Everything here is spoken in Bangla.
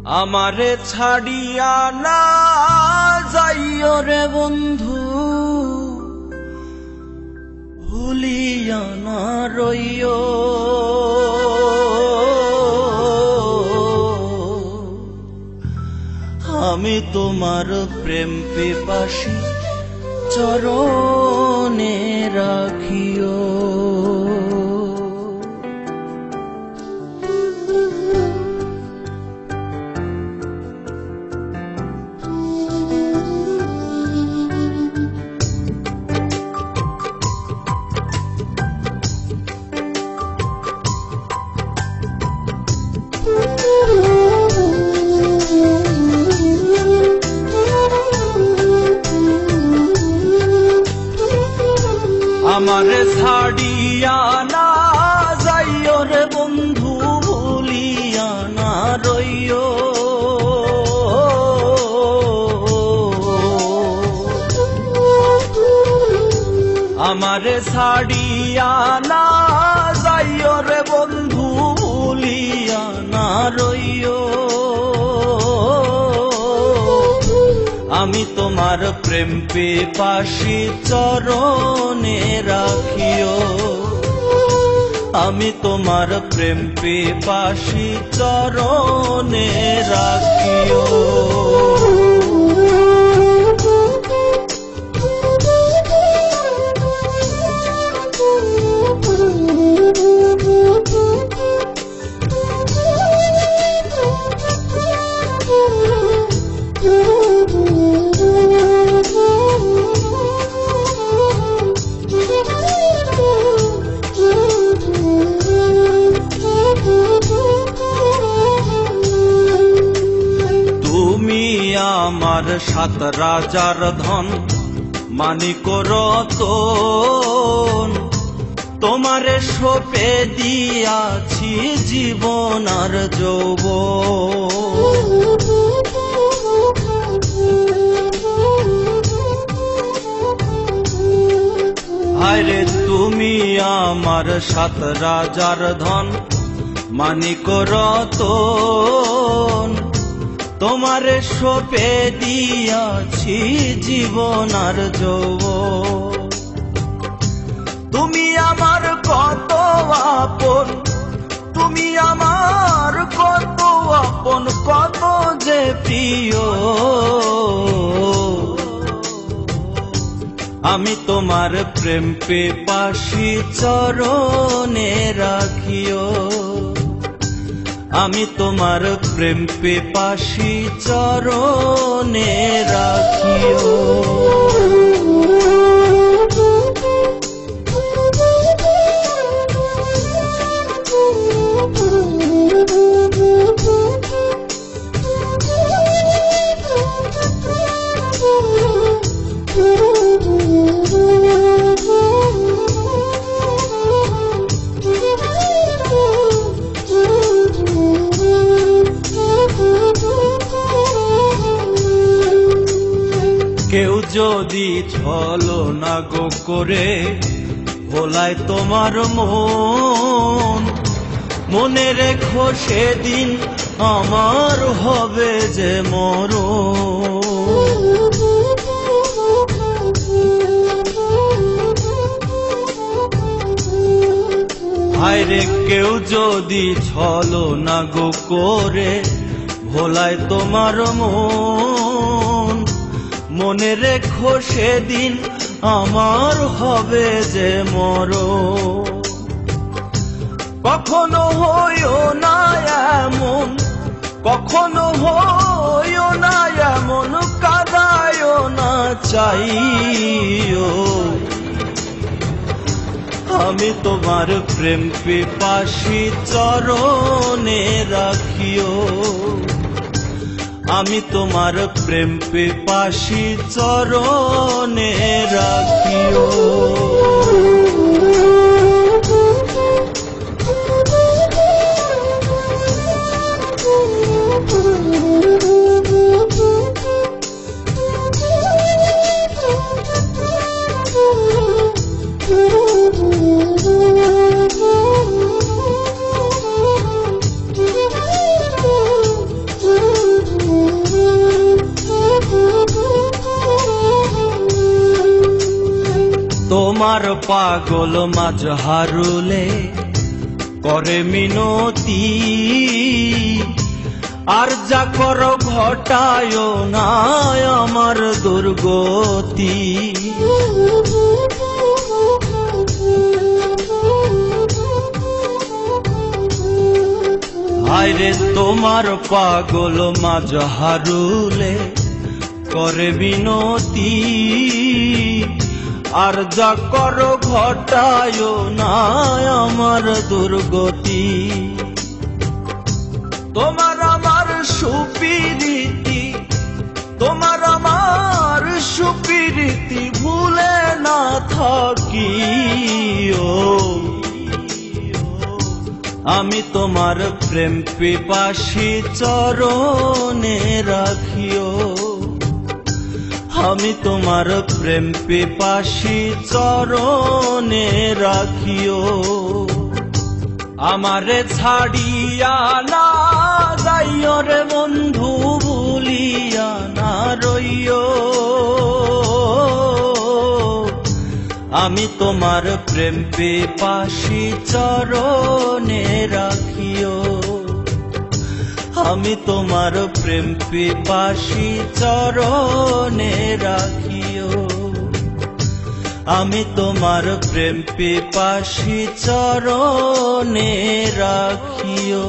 আমারে ছাড়িয়া না যাইও রে বন্ধু, ভুলিয়া না রইও। আমি তোমার প্রেম পিপাসী চরণে রাখিও। আমারে ছাড়িয়া না যাইও রে বন্ধু, ভুলিয়া না রইও। আমারে ছাড়িয়া না যাইও রে বন্ধু, ভুলিয়া না রইও। আমি তোমার প্রেম পিপাসী চরণে রাখিও। আমি তোমার প্রেম পিপাসী চরণে রাখিও। আমার সাত রাজার ধন, মানিক রতন, তোমারে সঁপে দিয়াছি জীবন আর যৌবন। হায়রে তুমি আমার সাত রাজার ধন, মানিক রতন, তোমারে সঁপে দিয়াছি জীবন আর যৌবন। তুমি আমার কত আপন, তুমি আমার কত আপন, কত যে প্রিয়। আমি তোমার প্রেম পিপাসী চরণে রাখিও। আমি তোমার প্রেম পিপাসী চরণে রাখিও। কেউ যদি ছলনা গো করে ভোলায় তোমার মন, মনে রেখো সেদিন আমার হবে যে মরণ। হায়রে কেউ যদি ছলনা গো করে ভোলায় তোমার মন, মনে রেখো সেদিন আমার হবে যে মরণ। কখনো হইও না এমন, কখনো হইও না এমন, কাঁদায়ও না চাইও। আমি তোমার প্রেম পিপাসী চরণে রাখিও। আমি তোমার প্রেম পিপাসী চরণে রাখিও। Ooh. তোমার পাগল মাজহারুলে করে মিনতি, আর যা করো ঘটায় না আমার দুর্গতি। হায়রে তোমার পাগল মাজহারুলে করে বিনতি, আর যা করো ঘটায় না আমার দুর্গতি। তোমার আমার সুপিরিতি, তোমার আমার সুপিরিতি ভুলে না থাকি। আমি তোমার প্রেম পিপাসী চরণে রাখিও, আমি তোমার প্রেম পিপাসী চরণে রাখিও। আমারে ছাড়িয়া না যাইও রে বন্ধু, ভুলিয়া না রইও। আমি তোমার প্রেম পিপাসী চরণে রাখিও, আমি তোমার প্রেম পিপাসী চরণে রাখিও, আমি তোমার প্রেম পিপাসী চরণে রাখিও।